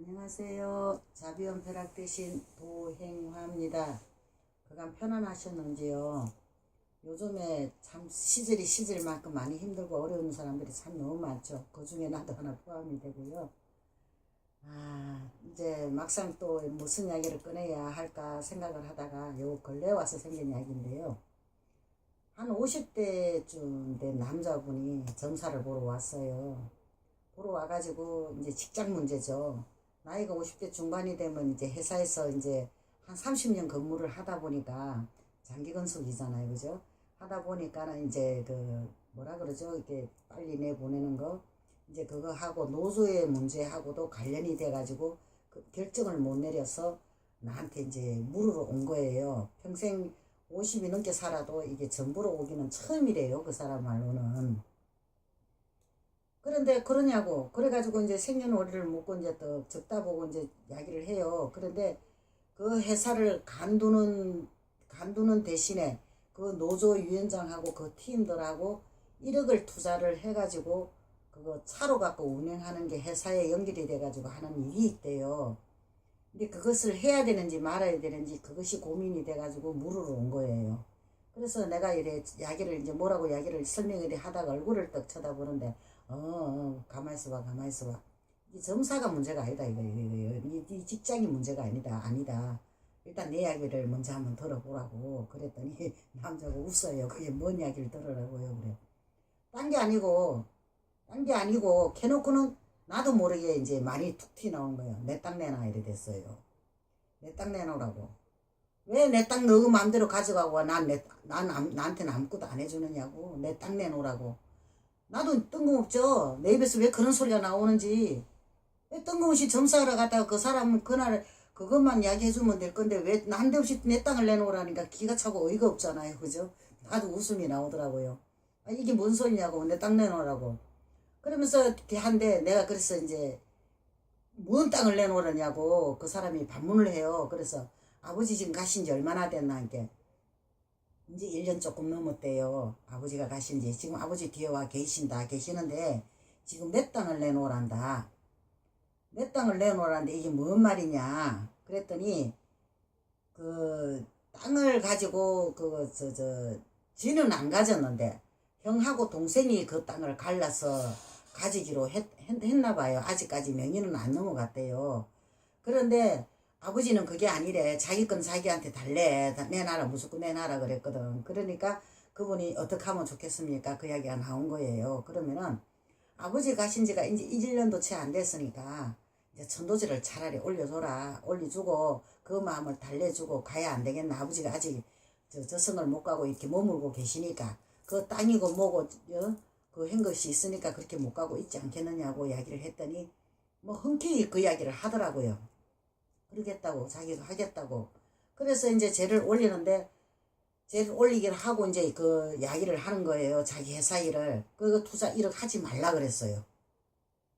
안녕하세요. 자비원 벼락 대신 도행화입니다. 그간 편안하셨는지요? 요즘에 참 시절만큼 많이 힘들고 어려운 사람들이 참 너무 많죠. 그 중에 나도 하나 포함이 되고요. 이제 막상 또 무슨 이야기를 꺼내야 할까 생각을 하다가 요 근래 와서 생긴 이야기인데요. 한 50대쯤 된 남자분이 점사를 보러 왔어요. 보러 와가지고 이제 직장 문제죠. 나이가 50대 중반이 되면 이제 회사에서 이제 한 30년 근무를 하다 보니까 장기 건속이잖아요. 그죠? 하다 보니까는 이제 그 뭐라 그러죠? 이렇게 빨리 내보내는 거. 이제 그거 하고 노조의 문제하고도 관련이 돼가지고 그 결정을 못 내려서 나한테 이제 물으러 온 거예요. 평생 50이 넘게 살아도 이게 전부로 오기는 처음이래요. 그 사람 말로는. 그런데 그러냐고 그래가지고 이제 생년월일을 묻고 이제 또 적다 보고 이제 이야기를 해요. 그런데 그 회사를 간두는 대신에 그 노조 위원장하고 그 팀들하고 1억을 투자를 해가지고 그거 차로 갖고 운행하는 게 회사에 연결이 돼가지고 하는 일이 있대요. 근데 그것을 해야 되는지 말아야 되는지 그것이 고민이 돼가지고 물으러 온 거예요. 그래서 내가 이래 이야기를 이제 뭐라고 이야기를 설명을 하다가 얼굴을 떡 쳐다보는데 가만히 있어봐, 가만히 있어봐. 이 점사가 문제가 아니다, 이 직장이 문제가 아니다. 일단 내 이야기를 먼저 한번 들어보라고. 그랬더니 남자가 웃어요. 그게 뭔 이야기를 들으라고요, 그래. 딴 게 아니고, 캐놓고는 나도 모르게 이제 말이 툭 튀어나온 거예요. 내 땅 내놔, 이래 됐어요. 내 땅 내놓으라고. 왜 내 땅 너 마음대로 가져가고 나한테는 아무것도 안 해주느냐고. 내 땅 내놓으라고. 나도 뜬금없죠. 내 입에서 왜 그런 소리가 나오는지. 왜 뜬금없이 점사하러 갔다가 그 사람은 그날 그것만 이야기해주면 될 건데 왜 난데없이 내 땅을 내놓으라니까 기가 차고 어이가 없잖아요. 그죠? 나도 웃음이 나오더라고요. 이게 뭔 소리냐고. 내 땅 내놓으라고. 그러면서 이렇게 한데 내가 그래서 이제 뭔 땅을 내놓으라냐고 그 사람이 반문을 해요. 그래서 아버지 지금 가신 지 얼마나 됐나 이게 이제 1년 조금 넘었대요. 아버지가 가신지. 지금 아버지 뒤에 와 계시는데 지금 내 땅을 내놓으란다. 내 땅을 내놓으란데 이게 뭔 말이냐. 그랬더니 그 땅을 가지고 지는 안 가졌는데 형하고 동생이 그 땅을 갈라서 가지기로 했나 봐요. 아직까지 명의는 안 넘어갔대요. 그런데 아버지는 그게 아니래. 자기 건 자기한테 달래. 내놔라. 무조건 내놔라 그랬거든. 그러니까 그분이 어떻게 하면 좋겠습니까? 그 이야기가 나온 거예요. 그러면은 아버지 가신 지가 이제 1년도 채 안 됐으니까 이제 천도지를 차라리 올려줘라. 올려주고 그 마음을 달래주고 가야 안 되겠나. 아버지가 아직 저승을 못 가고 이렇게 머물고 계시니까 그 땅이고 뭐고 그 한 것이 있으니까 그렇게 못 가고 있지 않겠느냐고 이야기를 했더니 뭐 흔쾌히 그 이야기를 하더라고요. 그러겠다고 자기가 하겠다고. 그래서 이제 쟤를 올리는데 쟤를 올리기를 하고 이제 그 이야기를 하는 거예요. 자기 회사 일을. 그 투자 1억 하지 말라 그랬어요.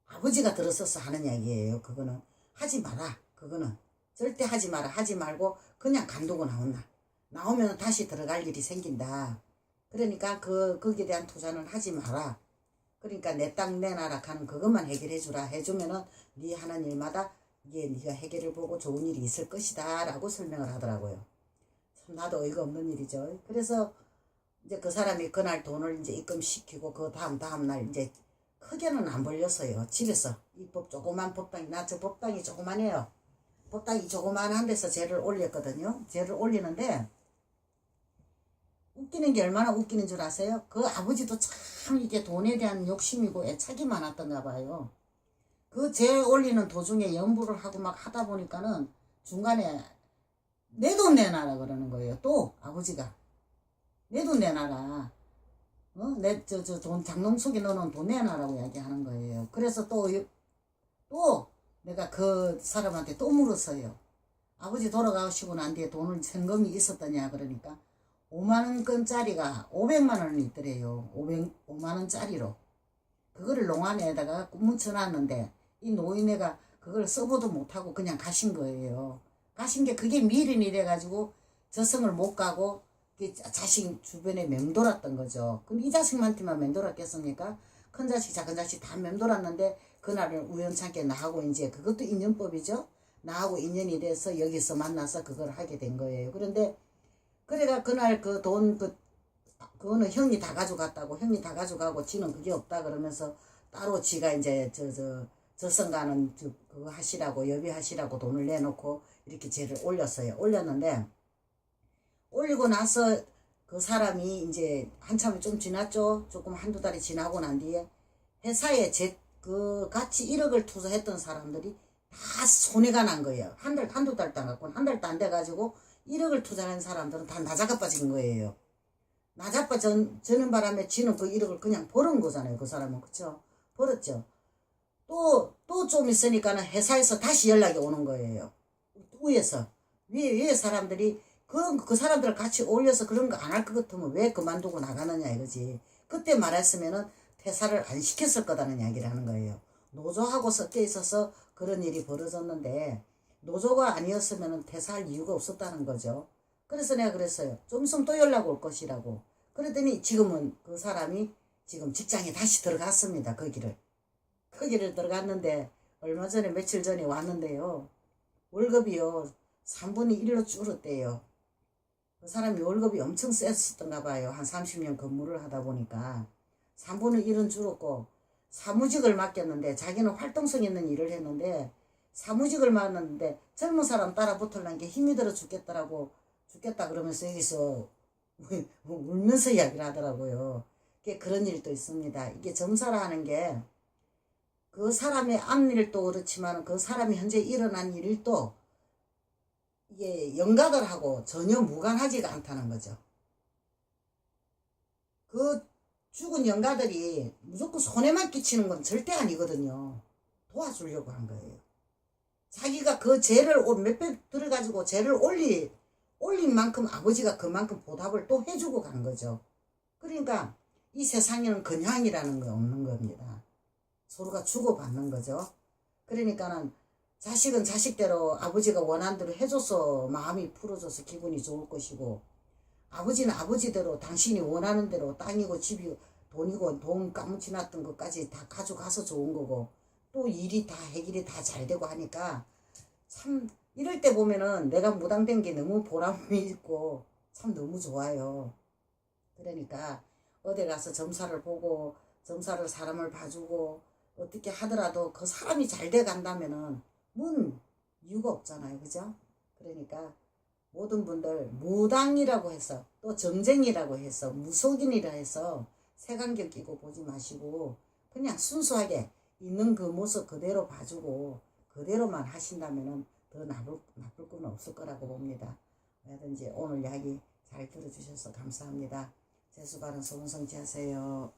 아버지가 들었어서 하는 이야기예요. 그거는 하지 마라. 그거는 절대 하지 마라. 하지 말고 그냥 간두고 나오면 다시 들어갈 일이 생긴다. 그러니까 거기에 대한 투자는 하지 마라. 그러니까 내 땅 내놔라 하는 그것만 해결해 주라. 해주면은 네 하는 일마다 이게 네가 해결을 보고 좋은 일이 있을 것이다 라고 설명을 하더라고요. 참 나도 어이가 없는 일이죠. 그래서 이제 그 사람이 그날 돈을 이제 입금시키고 그 다음날 이제 크게는 안 벌렸어요. 집에서 이 조그만 법당이 나 저 법당이 조그만해요. 법당이 조그만한 데서 쟤를 올렸거든요. 쟤를 올리는데 웃기는 게 얼마나 웃기는 줄 아세요? 그 아버지도 참 이게 돈에 대한 욕심이고 애착이 많았던가 봐요. 그 재 올리는 도중에 연부를 하고 막 하다 보니까는 중간에 내 돈 내놔라 그러는 거예요. 또 아버지가 내 돈 내놔라. 내 돈 장롱 속에 넣어놓은 돈 내놔라고 이야기하는 거예요. 그래서 또 내가 그 사람한테 또 물었어요. 아버지 돌아가시고 난 뒤에 돈을 현금이 있었더냐 그러니까 5만원권짜리가 500만원이 있더래요. 5만원짜리로. 그거를 농안에다가 묻혀놨는데 이 노인네가 그걸 써보도 못하고 그냥 가신 거예요. 가신 게 그게 미련이 돼가지고 저승을 못 가고 자식 주변에 맴돌았던 거죠. 그럼 이 자식한테만 맴돌았겠습니까? 큰 자식 작은 자식 다 맴돌았는데 그날은 우연찮게 나하고 이제 그것도 인연법이죠. 나하고 인연이 돼서 여기서 만나서 그걸 하게 된 거예요. 그런데 그래가 그날 그 돈 그거는 형이 다 가져갔다고, 형이 다 가져가고 지는 그게 없다 그러면서 따로 지가 이제 저성가는 그거 하시라고, 여비하시라고 돈을 내놓고 이렇게 죄를 올렸어요. 올렸는데 올리고 나서 그 사람이 이제 한참 좀 지났죠. 조금 한두 달이 지나고 난 뒤에 회사에 그 같이 1억을 투자했던 사람들이 다 손해가 난 거예요. 한두 달도 안 갖고, 한 달도 안 돼가지고 1억을 투자한 사람들은 다 나자가 빠진 거예요. 나자빠 저는 바람에 지는 그 1억을 그냥 버린 거잖아요. 그 사람은. 그쵸? 버렸죠. 또 좀 있으니까는 회사에서 다시 연락이 오는 거예요. 위에서. 위에 사람들이 그 사람들을 같이 올려서 그런 거 안 할 것 같으면 왜 그만두고 나가느냐 이거지. 그때 말했으면은 퇴사를 안 시켰을 거다는 이야기를 하는 거예요. 노조하고 섞여 있어서 그런 일이 벌어졌는데 노조가 아니었으면은 퇴사할 이유가 없었다는 거죠. 그래서 내가 그랬어요. 좀 있으면 또 연락 올 것이라고. 그랬더니 지금은 그 사람이 지금 직장에 다시 들어갔습니다. 거기를 들어갔는데 얼마 전에 며칠 전에 왔는데요. 월급이요 3분의 1로 줄었대요. 그 사람이 월급이 엄청 셌었던가 봐요. 한 30년 근무를 하다 보니까 3분의 1은 줄었고 사무직을 맡겼는데 자기는 활동성 있는 일을 했는데 사무직을 맡았는데 젊은 사람 따라 붙으려는 게 힘이 들어 죽겠다 그러면서 여기서 울면서 이야기를 하더라고요. 그런 일도 있습니다. 이게 점사라는 게 그 사람의 앞일도 그렇지만 그 사람이 현재 일어난 일도 이게 영가들하고 전혀 무관하지가 않다는 거죠. 그 죽은 영가들이 무조건 손해만 끼치는 건 절대 아니거든요. 도와주려고 한 거예요. 자기가 그 죄를 몇 배 들어가지고 죄를 올린 만큼 아버지가 그만큼 보답을 또 해주고 간 거죠. 그러니까 이 세상에는 그냥이라는 거 없는 겁니다. 서로가 주고받는 거죠. 그러니까는 자식은 자식대로 아버지가 원하는 대로 해줘서 마음이 풀어져서 기분이 좋을 것이고 아버지는 아버지대로 당신이 원하는 대로 땅이고 집이 돈이고 돈 까무치 났던 것까지 다 가져가서 좋은 거고 또 일이 다 해결이 다 잘 되고 하니까 참 이럴 때 보면은 내가 무당된 게 너무 보람이 있고 참 너무 좋아요. 그러니까 어디 가서 점사를 보고 점사를 사람을 봐주고 어떻게 하더라도 그 사람이 잘 돼 간다면은 뭔 이유가 없잖아요. 그죠? 그러니까 모든 분들 무당이라고 해서 또 정쟁이라고 해서 무속인이라 해서 색안경 끼고 보지 마시고 그냥 순수하게 있는 그 모습 그대로 봐주고 그대로만 하신다면은 더 나쁠 건 없을 거라고 봅니다. 뭐든지 오늘 이야기 잘 들어주셔서 감사합니다. 재수바른 소원성취하세요.